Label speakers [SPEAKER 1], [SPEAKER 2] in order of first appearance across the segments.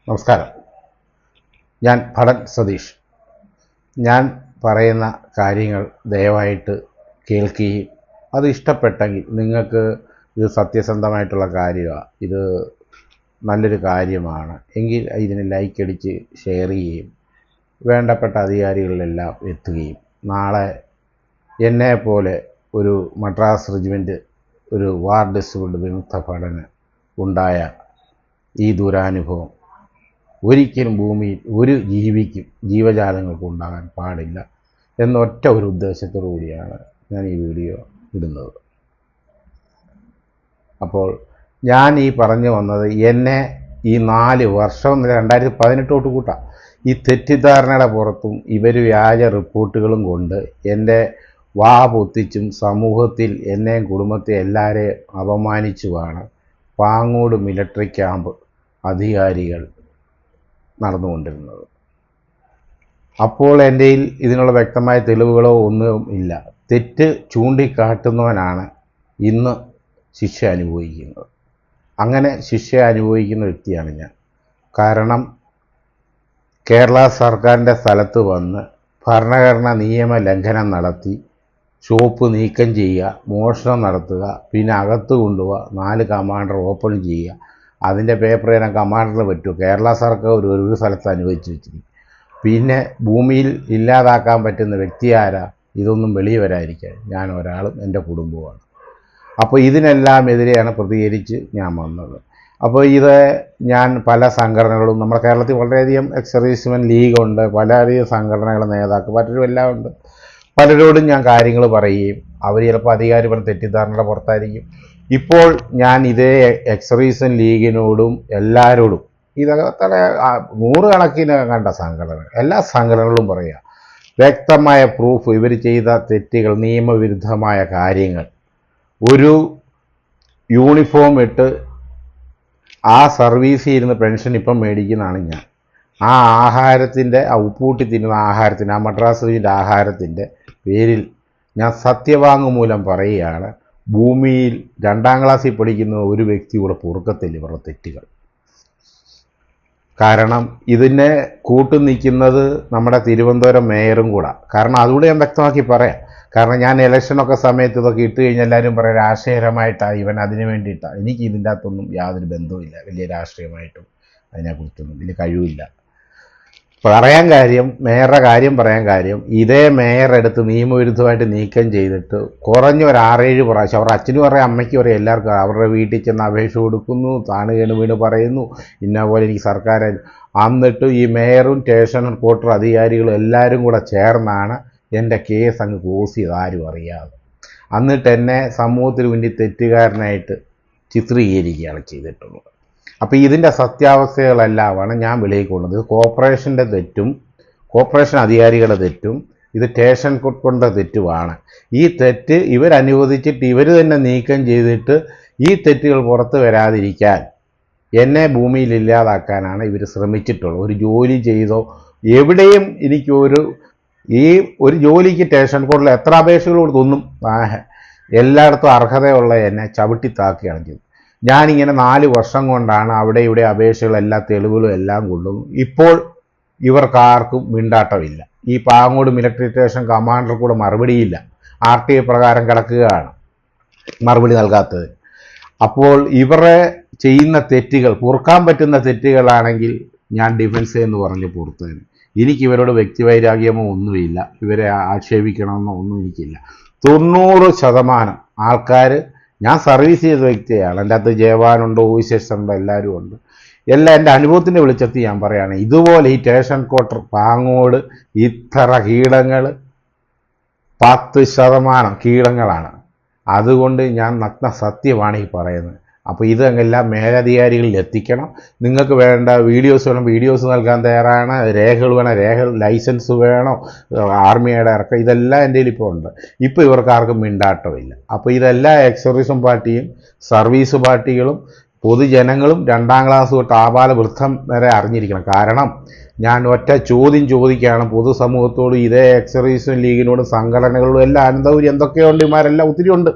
[SPEAKER 1] നമസ്കാരം. ഞാൻ ഭടൻ സതീഷ്. ഞാൻ പറയുന്ന കാര്യങ്ങൾ ദയവായിട്ട് കേൾക്കുകയും അത് ഇഷ്ടപ്പെട്ടെങ്കിൽ നിങ്ങൾക്ക് ഇത് സത്യസന്ധമായിട്ടുള്ള കാര്യമാണ്, ഇത് നല്ലൊരു കാര്യമാണ് എങ്കിൽ ഇതിന് ലൈക്ക് അടിച്ച് ഷെയർ ചെയ്യുകയും വേണ്ടപ്പെട്ട അധികാരികളിലെല്ലാം എത്തുകയും നാളെ എന്നെപ്പോലെ ഒരു മദ്രാസ് റെജിമെൻറ്റ് ഒരു വാർ ഡിസ്ട്രിബ്യൂട്ട് വിമുക്ത ഭടന് ഉണ്ടായ ഈ ദുരാനുഭവം ഒരിക്കലും ഭൂമിയിൽ ഒരു ജീവിക്കും ജീവജാലങ്ങൾക്കും ഉണ്ടാകാൻ പാടില്ല എന്നൊറ്റ ഒരു ഉദ്ദേശത്തോടു കൂടിയാണ് ഞാൻ ഈ വീഡിയോ ഇടുന്നത്. അപ്പോൾ ഞാൻ ഈ പറഞ്ഞു വന്നത് എന്നെ ഈ 4 വർഷം 2018 തൊട്ട് കൂട്ടാം ഈ തെറ്റിദ്ധാരണയുടെ പുറത്തും ഇവർ വ്യാജ റിപ്പോർട്ടുകളും കൊണ്ട് എൻ്റെ വാ പൊത്തിച്ചും സമൂഹത്തിൽ എന്നെയും കുടുംബത്തെ എല്ലാവരെയും അപമാനിച്ചുമാണ് പാങ്ങോട് മിലിറ്ററി ക്യാമ്പ് അധികാരികൾ നടന്നുകൊണ്ടിരുന്നത്. അപ്പോൾ എൻ്റെ ഇതിനുള്ള വ്യക്തമായ തെളിവുകളോ ഒന്നും ഇല്ല. തെറ്റ് ചൂണ്ടിക്കാട്ടുന്നവനാണ് ഇന്ന് ശിക്ഷ അനുഭവിക്കുന്നത്. അങ്ങനെ ശിക്ഷ അനുഭവിക്കുന്ന വ്യക്തിയാണ് ഞാൻ. കാരണം കേരള സർക്കാരിൻ്റെ സ്ഥലത്ത് വന്ന് ഭരണഘടന നിയമ ലംഘനം നടത്തി ഷോപ്പ് നീക്കം ചെയ്യുക, മോഷണം നടത്തുക, പിന്നെ അകത്ത് കൊണ്ടുപോവുക, 4 കമാൻഡർ ഓപ്പൺ ചെയ്യുക, അതിൻ്റെ പേപ്പർ ഞാൻ കമാൻഡറിന് പറ്റുമോ? കേരള സർക്കാർ ഒരു സ്ഥലത്ത് അനുവദിച്ച് വെച്ചിരിക്കും. പിന്നെ ഭൂമിയിൽ ഇല്ലാതാക്കാൻ പറ്റുന്ന വ്യക്തി ആരാ? ഇതൊന്നും വെളിയിൽ വരാതിരിക്കാൻ ഞാൻ ഒരാളും എൻ്റെ കുടുംബവുമാണ്. അപ്പോൾ ഇതിനെല്ലാം എതിരെയാണ് പ്രതികരിച്ച് ഞാൻ വന്നത്. അപ്പോൾ ഇത് ഞാൻ പല സംഘടനകളും നമ്മുടെ കേരളത്തിൽ വളരെയധികം എക്സ് സർവീസ്മെൻ ലീഗുണ്ട്, പലധികം സംഘടനകളുടെ നേതാക്കൾ പലരും എല്ലാം ഉണ്ട്. പലരോടും ഞാൻ കാര്യങ്ങൾ പറയുകയും അവർ ചിലപ്പോൾ അധികാരിപരം തെറ്റിദ്ധാരണയുടെ പുറത്തായിരിക്കും. ഇപ്പോൾ ഞാൻ ഇതേ എക്സ് സർവീസ്മെൻ ലീഗിനോടും എല്ലാവരോടും ഇതൊക്കെ 100 കണക്കിന് കണ്ട സംഘടനകൾ എല്ലാ സംഘടനകളും പറയുക, വ്യക്തമായ പ്രൂഫ് ഇവർ ചെയ്ത തെറ്റുകൾ, നിയമവിരുദ്ധമായ കാര്യങ്ങൾ. ഒരു യൂണിഫോം ഇട്ട് ആ സർവീസിൽ ഇരുന്ന് പെൻഷൻ ഇപ്പം മേടിക്കുന്നതാണ് ഞാൻ. ആ ആഹാരത്തിൻ്റെ ആ ഉപ്പൂട്ടി തിന്നുന്ന ആഹാരത്തിൻ്റെ, ആ മദ്രാസ് റെജിമെൻ്റ് ആഹാരത്തിൻ്റെ പേരിൽ ഞാൻ സത്യവാങ്മൂലം പറയുകയാണ്, ഭൂമിയിൽ 2ാം ക്ലാസ്സിൽ പഠിക്കുന്ന ഒരു വ്യക്തി കൂടെ പൊറുക്കത്തില്ല ഇവരുടെ തെറ്റുകൾ. കാരണം ഇതിനെ കൂട്ടു നിൽക്കുന്നത് നമ്മുടെ തിരുവനന്തപുരം മേയറും കൂടെ. കാരണം അതുകൂടെ ഞാൻ വ്യക്തമാക്കി പറയാം. കാരണം ഞാൻ ഇലക്ഷനൊക്കെ സമയത്ത് ഇതൊക്കെ ഇട്ട് കഴിഞ്ഞാൽ എല്ലാവരും പറയാം രാഷ്ട്രീയപരമായിട്ടാണ് ഇവൻ അതിന് വേണ്ടിയിട്ടാണ്. എനിക്ക് ഇതിൻ്റെ അകത്തൊന്നും യാതൊരു ബന്ധവുമില്ല, വലിയ രാഷ്ട്രീയമായിട്ടും അതിനെക്കുറിച്ചൊന്നും വലിയ കഴിവില്ല. പറയാൻ കാര്യം, മേയറുടെ കാര്യം പറയാൻ കാര്യം, ഇതേ മേയർ എടുത്ത് നിയമവിരുദ്ധമായിട്ട് നീക്കം ചെയ്തിട്ട് കുറഞ്ഞ ഒരു 6-7 പ്രാവശ്യം അവരുടെ അച്ഛനും പറയാം, അമ്മയ്ക്കും പറയാം, എല്ലാവർക്കും അവരുടെ വീട്ടിൽ ചെന്ന് അപേക്ഷ കൊടുക്കുന്നു, താണുകേണ് വീണ് പറയുന്നു ഇന്ന പോലെ എനിക്ക് സർക്കാർ. എന്നിട്ട് ഈ മേയറും സ്റ്റേഷൻ റിപ്പോർട്ടർ അധികാരികളും എല്ലാവരും കൂടെ ചേർന്നാണ് എൻ്റെ കേസ് അങ്ങ് ക്ലോസ് ചെയ്ത്, ആരും അറിയാതെ. എന്നിട്ട് എന്നെ സമൂഹത്തിന് മുന്നിൽ തെറ്റുകാരനായിട്ട് ചിത്രീകരിക്കുകയാണ് ചെയ്തിട്ടുള്ളത്. അപ്പോൾ ഇതിൻ്റെ സത്യാവസ്ഥകളെല്ലാമാണ് ഞാൻ വെളിയിൽ കൊണ്ടുവന്നത്. ഇത് കോർപ്പറേഷൻ്റെ തെറ്റും കോർപ്പറേഷൻ അധികാരികളുടെ തെറ്റും ഇത് സ്റ്റേഷൻ കൊണ്ട തെറ്റുമാണ്. ഈ തെറ്റ് ഇവരനുവദിച്ചിട്ട് ഇവർ തന്നെ നീക്കം ചെയ്തിട്ട് ഈ തെറ്റുകൾ പുറത്ത് വരാതിരിക്കാൻ എന്നെ ഭൂമിയിൽ ഇല്ലാതാക്കാനാണ് ഇവർ ശ്രമിച്ചിട്ടുള്ളത്. ഒരു ജോലി ചെയ്തോ എവിടെയും ഒരു ജോലിക്ക് സ്റ്റേഷൻ കോർട്ടിൽ എത്ര അപേക്ഷകൾ കൊടുത്തൊന്നും എല്ലായിടത്തും അർഹതയുള്ള എന്നെ ചവിട്ടിത്താക്കുകയാണ് ചെയ്തത്. ഞാനിങ്ങനെ 4 വർഷം കൊണ്ടാണ് അവിടെ ഇവിടെ അപേക്ഷകൾ എല്ലാ തെളിവുകളും എല്ലാം കൊണ്ടുവന്നു. ഇപ്പോൾ ഇവർക്കാർക്കും മിണ്ടാട്ടമില്ല. ഈ പാങ്ങോട് മിലിറ്ററി സ്റ്റേഷൻ കമാൻഡർ കൂടെ മറുപടിയില്ല, RTI പ്രകാരം കിടക്കുകയാണ് മറുപടി നൽകാത്തത്. അപ്പോൾ ഇവരെ ചെയ്യുന്ന തെറ്റുകൾ, പൊറുക്കാൻ പറ്റുന്ന തെറ്റുകളാണെങ്കിൽ ഞാൻ ഡിഫൻസ് എന്ന് പറഞ്ഞ് പുറത്തേന്. എനിക്ക് ഇവരോട് വ്യക്തിവൈരാഗ്യമോ ഒന്നുമില്ല, ഇവരെ ആക്ഷേപിക്കണമെന്നോ ഒന്നും എനിക്കില്ല. 90% ആൾക്കാർ, ഞാൻ സർവീസ് ചെയ്ത വ്യക്തിയാണ്, എൻ്റെ അകത്ത് ജവാനുണ്ട്, ഓഫീസേഴ്സ് ഉണ്ട്, എല്ലാവരും ഉണ്ട്. എല്ലാം എൻ്റെ അനുഭവത്തിൻ്റെ വെളിച്ചത്തിൽ ഞാൻ പറയുകയാണ്. ഇതുപോലെ ഈ സ്റ്റേഷൻ ക്വാർട്ടർ പാങ്ങോട് ഇത്ര കീടങ്ങൾ 10% കീടങ്ങളാണ്. അതുകൊണ്ട് ഞാൻ നഗ്ന സത്യമാണ് ഈ പറയുന്നത്. അപ്പോൾ ഇതെല്ലാം മേലധികാരികളിൽ എത്തിക്കണം. നിങ്ങൾക്ക് വേണ്ട വീഡിയോസ് വേണം, വീഡിയോസ് നൽകാൻ തയ്യാറാണ്. രേഖകൾ വേണം, ലൈസൻസ് വേണോ, ആർമിയുടെ ഇറക്കം, ഇതെല്ലാം എൻ്റെ കയ്യിൽ ഇപ്പോൾ ഉണ്ട്. ഇപ്പോൾ ഇവർക്ക് ആർക്കും മിണ്ടാട്ടമില്ല. അപ്പോൾ ഇതെല്ലാം എക്സ് സർവീസും പാർട്ടിയും സർവീസ് പാർട്ടികളും പൊതുജനങ്ങളും 2ാം ക്ലാസ് തൊട്ട് ആബാല വൃദ്ധം വരെ അറിഞ്ഞിരിക്കണം. കാരണം ഞാൻ ഒറ്റ ചോദ്യം ചോദിക്കുകയാണ് പൊതുസമൂഹത്തോട്. ഇതേ എക്സർവീസ് ലീഗിനോടും സംഘടനകളോടും എല്ലാം അനന്തപുരി എന്തൊക്കെയുണ്ട്, ഇമാരെല്ലാം ഒത്തിരി ഉണ്ട്,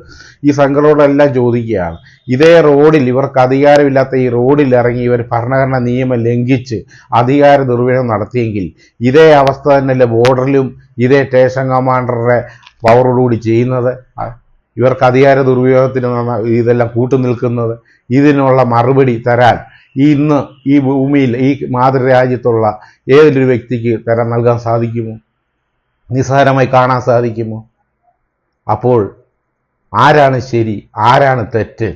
[SPEAKER 1] ഈ സംഘടനയോടെല്ലാം ചോദിക്കുകയാണ്. ഇതേ റോഡിൽ ഇവർക്ക് അധികാരമില്ലാത്ത ഈ റോഡിൽ ഇറങ്ങി ഇവർ ഭരണഘടനാ നിയമം ലംഘിച്ച് അധികാര ദുർവിനിയോഗം നടത്തിയെങ്കിൽ ഇതേ അവസ്ഥ തന്നെയല്ലേ ബോർഡറിലും ഇതേ സ്റ്റേഷൻ കമാൻഡറുടെ പവറോടുകൂടി ചെയ്യുന്നത്? ഇവർക്ക് അധികാര ദുർവിനിയോഗത്തിന് ഇതെല്ലാം കൂട്ടുനിൽക്കുന്നത്. ഇതിനുള്ള മറുപടി തരാൻ ഇന്ന് ഈ ഭൂമിയിൽ ഈ മാതൃരാജ്യത്തുള്ള ഏതൊരു വ്യക്തിക്ക് നൽകാൻ സാധിക്കുമോ? നിസ്സാരമായി കാണാൻ സാധിക്കുമോ? അപ്പോൾ ആരാണ് ശരി, ആരാണ് തെറ്റ്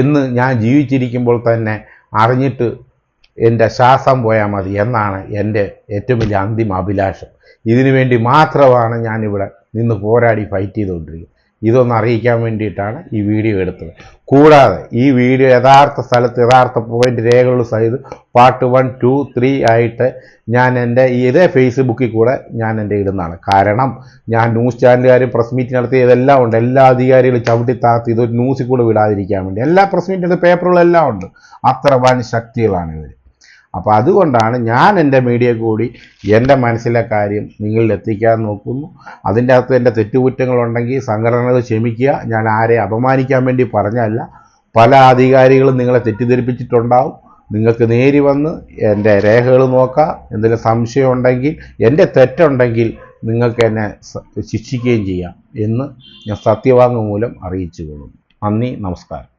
[SPEAKER 1] എന്ന് ഞാൻ ജീവിച്ചിരിക്കുമ്പോൾ തന്നെ അറിഞ്ഞിട്ട് എൻ്റെ ശ്വാസം പോയാൽ മതി എന്നാണ് എൻ്റെ ഏറ്റവും വലിയ അന്തിമ അഭിലാഷം. ഇതിനു വേണ്ടി മാത്രമാണ് ഞാനിവിടെ നിന്ന് പോരാടി ഫൈറ്റ് ചെയ്തുകൊണ്ടിരിക്കുന്നത്. ഇതൊന്ന് അറിയിക്കാൻ വേണ്ടിയിട്ടാണ് ഈ വീഡിയോ എടുത്തത്. കൂടാതെ ഈ വീഡിയോ യഥാർത്ഥ സ്ഥലത്ത് യഥാർത്ഥ പോയിന്റ് രേഖകൾ സഹിതം പാർട്ട് 1, 2, 3 ആയിട്ട് ഞാൻ എൻ്റെ ഇതേ ഫേസ്ബുക്കിൽ കൂടെ ഞാൻ എൻ്റെ ഇടുന്നതാണ്. കാരണം ഞാൻ ന്യൂസ് ചാനലുകാരും പ്രസ് മീറ്റ് നടത്തി ഇതെല്ലാം ഉണ്ട്. എല്ലാ അധികാരികളും ചവിട്ടി താഴ്ത്തി ഇതൊരു ന്യൂസിൽ കൂടെ വിടാതിരിക്കാൻ വേണ്ടി എല്ലാ പ്രസ് മീറ്റിൻ്റെ പേപ്പറുകളെല്ലാം ഉണ്ട്. അത്ര വൻ ശക്തികളാണ് ഇവർ. അപ്പോൾ അതുകൊണ്ടാണ് ഞാൻ എൻ്റെ മീഡിയ കൂടി എൻ്റെ മനസ്സിലെ കാര്യം നിങ്ങളിൽ എത്തിക്കാൻ നോക്കുന്നു. അതിൻ്റെ അകത്ത് എൻ്റെ തെറ്റുകുറ്റങ്ങളുണ്ടെങ്കിൽ സംഘടനകൾ ക്ഷമിക്കുക. ഞാൻ ആരെ അപമാനിക്കാൻ വേണ്ടി പറഞ്ഞല്ല. പല അധികാരികളും നിങ്ങളെ തെറ്റിദ്ധരിപ്പിച്ചിട്ടുണ്ടാവും. നിങ്ങൾക്ക് നേരി വന്ന് എൻ്റെ രേഖകൾ നോക്കാം. എന്തെങ്കിലും സംശയം ഉണ്ടെങ്കിൽ, എൻ്റെ തെറ്റുണ്ടെങ്കിൽ നിങ്ങൾക്ക് എന്നെ ശിക്ഷിക്കുകയും ചെയ്യാം എന്ന് ഞാൻ സത്യവാങ്മൂലം അറിയിച്ചു കൊള്ളുന്നു. നന്ദി, നമസ്കാരം.